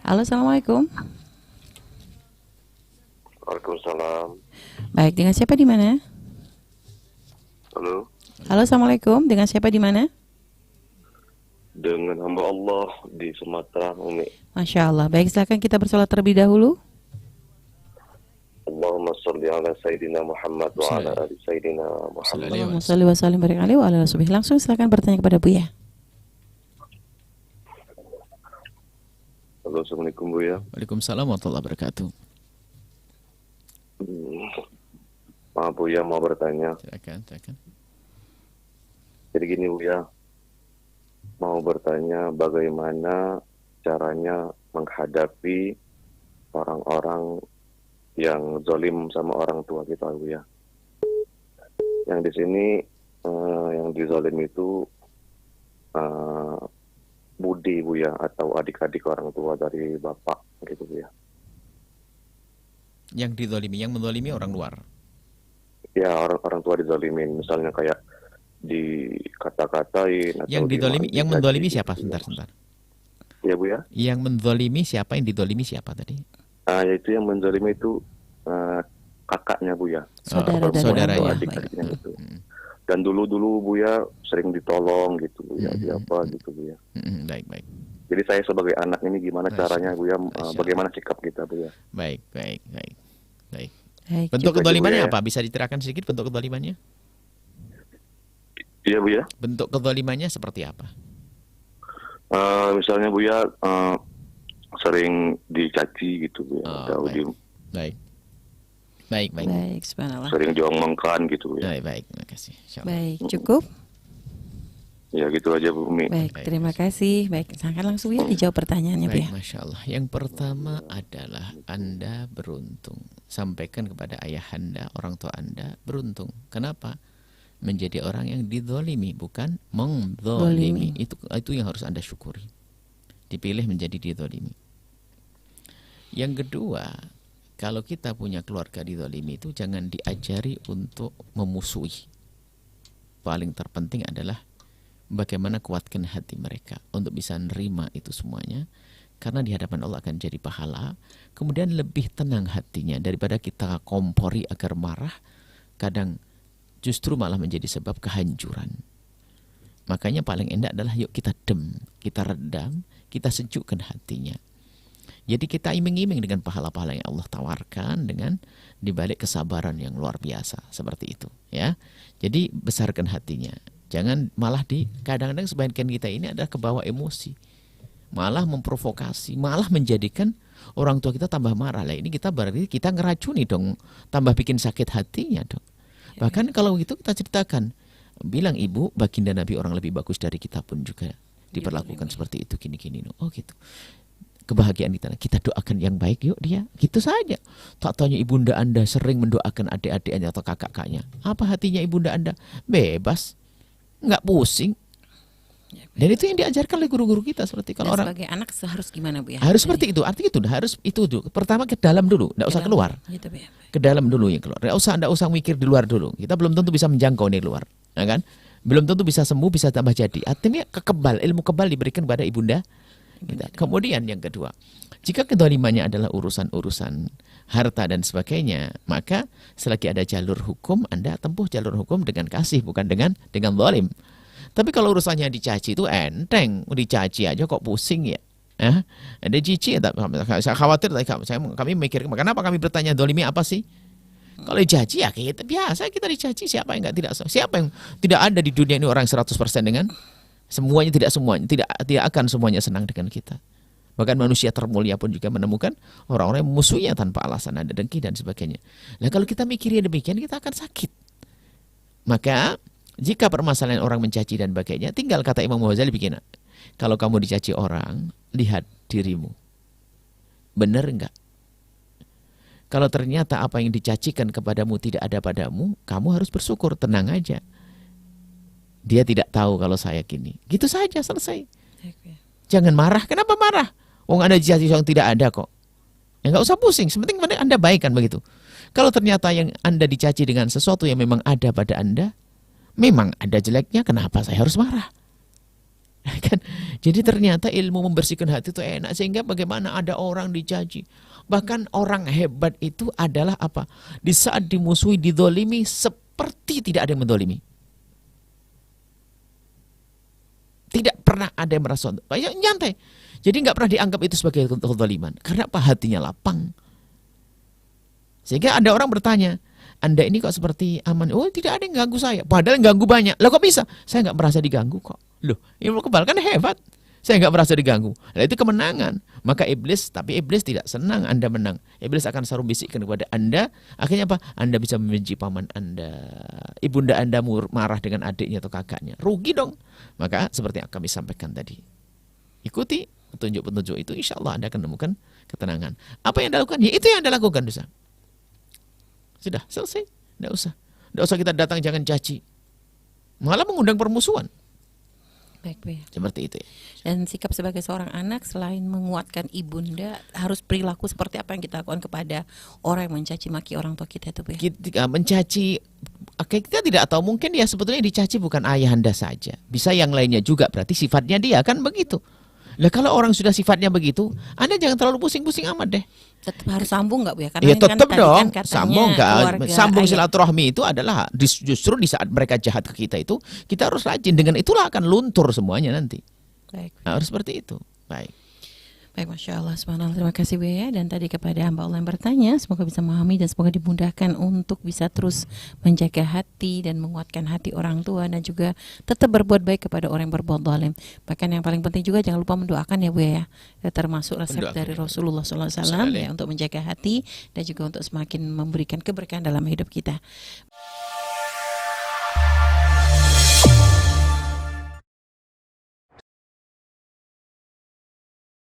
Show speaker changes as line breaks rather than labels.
Halo, Assalamualaikum.
Waalaikumsalam.
Baik, dengan siapa di mana?
Halo,
Halo, Assalamualaikum. Dengan siapa di mana?
dengan hamba Allah di Sumatera, Umi.
Masya Allah. Baik, silakan kita bersolat terlebih dahulu.
Allahumma salli ala Sayyidina Muhammad wa ala ali Sayyidina Muhammad.
Allahumma sholli wa sallim barik alaihi wa ala alihi. Langsung silakan bertanya kepada Buya.
Halo, Assalamualaikum Bu ya.
Waalaikumsalam warahmatullahi wabarakatuh.
Maaf Bu ya, mau bertanya.
Silakan.
Jadi gini Bu ya, mau bertanya bagaimana caranya menghadapi orang-orang yang zalim sama orang tua kita Bu ya. Yang di sini yang dizalim itu budi Bu ya, atau adik-adik orang tua dari bapak gitu Bu ya.
Yang dizalimi, yang menzalimi orang luar.
Ya, orang tua dizalimin, misalnya kayak dikata-katain atau
Yang dizalimi, yang menzalimi siapa?
gitu.
Sebentar.
Ya Bu ya.
Yang menzalimi siapa? Yang dizalimi siapa tadi?
Yaitu yang menzalimi itu kakaknya Bu ya.
Saudara dari
saudaranya.
orang tua.
Adik-adiknya gitu. Dan dulu Bu ya sering ditolong gitu Bu ya, siapa gitu Bu ya.
Baik.
Jadi saya sebagai anak ini gimana caranya Bu ya, bagaimana sikap kita Bu ya.
Baik.
Baik,
Bentuk
cukup.
kezalimannya
Ya.
apa? Bisa diterangkan sedikit bentuk kezalimannya?
Iya Bu ya.
Bentuk kezalimannya seperti apa?
Misalnya Bu ya sering dicaci gitu Bu ya, atau
Baik.
Baik, subhanallah.
sering diomongkan gitu Bu ya.
Baik, terima kasih. Insyaallah.
Baik, cukup.
Ya gitu aja Bu Umi.
Baik, terima kasih. Baik, silakan langsung ya dijawab pertanyaannya, Bu
Baik,
ya.
Masya Allah. Yang pertama adalah Anda beruntung. Sampaikan kepada ayah Anda, orang tua Anda, beruntung. Kenapa? Menjadi orang yang dizalimi, bukan mengzalimi. Itu yang harus Anda syukuri. Dipilih menjadi dizalimi. Yang kedua, kalau kita punya keluarga dizalimi itu jangan diajari untuk memusuhi. Paling terpenting adalah bagaimana kuatkan hati mereka untuk bisa nerima itu semuanya, karena di hadapan Allah akan jadi pahala. Kemudian lebih tenang hatinya daripada kita kompori agar marah, kadang justru malah menjadi sebab kehancuran. Makanya paling enak adalah yuk kita kita redam, kita sejukkan hatinya. Jadi kita iming-iming dengan pahala-pahala yang Allah tawarkan dengan dibalik kesabaran yang luar biasa seperti itu ya. Jadi besarkan hatinya. Jangan malah kadang-kadang sebagian kita ini adalah kebawa emosi, malah memprovokasi, malah menjadikan orang tua kita tambah marah. Lah ini kita berarti kita ngeracuni dong, tambah bikin sakit hatinya dong. Bahkan kalau itu kita ceritakan, bilang ibu baginda Nabi orang lebih bagus dari kita pun juga diperlakukan seperti itu gini-gini. Oh gitu. Kebahagiaan kita doakan yang baik yuk dia, gitu saja. Tak tanya ibunda Anda sering mendoakan adik-adiknya atau kakak-kakaknya, apa hatinya ibunda Anda? Bebas, nggak pusing. Dan itu yang diajarkan oleh guru-guru kita. Seperti kalau orang
sebagai anak harus gimana, Bu ya?
harus seperti itu, artinya itu harus itu tuh. Pertama ke dalam dulu, nggak usah keluar.
Gitu, Bu ya.
Ke dalam dulu yang keluar. Nggak usah mikir di luar dulu. Kita belum tentu bisa menjangkau nih luar, ya kan? Belum tentu bisa sembuh, bisa tambah jadi. Artinya ilmu kebal diberikan kepada ibunda. Kemudian yang kedua, jika kezalimannya adalah urusan-urusan harta dan sebagainya, maka selagi ada jalur hukum, Anda tempuh jalur hukum dengan kasih, bukan dengan zalim. Tapi kalau urusannya dicaci itu enteng, dicaci aja kok pusing ya. Ada cici, saya khawatir, kami mikir, kenapa kami bertanya zalimi apa sih? Kalau dicaci ya kita biasa, kita dicaci, siapa yang tidak ada di dunia ini orang 100% dengan semuanya, tidak akan semuanya senang dengan kita. Bahkan manusia termulia pun juga menemukan orang-orang yang musuhnya tanpa alasan, ada dengki dan sebagainya. Nah kalau kita mikirnya demikian, kita akan sakit. Maka jika permasalahan orang mencaci dan sebagainya, tinggal kata Imam Ghazali bikin, kalau kamu dicaci orang, lihat dirimu, benar enggak? Kalau ternyata apa yang dicacikan kepadamu tidak ada padamu, kamu harus bersyukur, tenang aja. Dia tidak tahu kalau saya gini. Gitu saja, selesai. Jangan marah. Kenapa marah? Anda dicaci yang tidak ada kok. Ya nggak usah pusing. Sepenting Anda baik kan begitu. Kalau ternyata yang Anda dicaci dengan sesuatu yang memang ada pada Anda, memang ada jeleknya, kenapa saya harus marah? Kan? Jadi ternyata ilmu membersihkan hati itu enak, sehingga bagaimana ada orang dicaci. Bahkan orang hebat itu adalah apa? Di saat dimusuhi, didolimi, seperti tidak ada yang mendolimi. Tidak pernah ada yang merasa nyantai. Jadi nggak pernah dianggap itu sebagai kezaliman. Karena apa? Hatinya lapang. Sehingga ada orang bertanya, Anda ini kok seperti aman? Oh, tidak ada yang ganggu saya. Padahal yang ganggu banyak. Lah kok bisa? Saya nggak merasa diganggu kok. Loh, ilmu kebal kan hebat. Saya nggak merasa diganggu. Nah, itu kemenangan. Maka tapi iblis tidak senang Anda menang. Iblis akan selalu bisikkan kepada Anda. Akhirnya apa? Anda bisa membenci paman Anda. Ibunda Anda marah dengan adiknya atau kakaknya. Rugi dong. Maka seperti yang kami sampaikan tadi. Ikuti petunjuk-petunjuk itu, insya Allah Anda akan menemukan ketenangan. Apa yang Anda lakukan? Ya itu yang Anda lakukan. Sudah, selesai. Tidak usah kita datang, jangan caci. Malah mengundang permusuhan.
Baik, Bu ya.
Seperti itu ya.
Dan sikap sebagai seorang anak selain menguatkan ibunda, harus perilaku seperti apa yang kita lakukan kepada orang yang mencaci maki orang tua kita itu, Bu ya?
Kita mencaci, kita tidak tahu, mungkin dia sebetulnya dicaci bukan ayahanda saja. Bisa yang lainnya juga, berarti sifatnya dia kan begitu. Lah kalau orang sudah sifatnya begitu, Anda jangan terlalu pusing-pusing amat deh.
Tetap harus sambung nggak, Bu ya? Karena
Ya
ini kan
tetap
tadi
dong,
kan katanya
sambung
keluarga,
sambung
ayah.
silaturahmi itu adalah justru di saat mereka jahat ke kita itu, kita harus rajin, dengan itulah akan luntur semuanya nanti.
Baik.
Nah, harus seperti itu. Baik.
Baik, Masya Allah, subhanallah, terima kasih Bu ya. Dan tadi kepada hamba Allah yang bertanya, semoga bisa memahami dan semoga dimudahkan untuk bisa terus menjaga hati dan menguatkan hati orang tua, dan juga tetap berbuat baik kepada orang yang berbuat zalim. Bahkan yang paling penting juga jangan lupa mendoakan ya Bu ya. Termasuk resep
Mendoakan.
dari Rasulullah SAW ya, untuk menjaga hati dan juga untuk semakin memberikan keberkahan dalam hidup kita.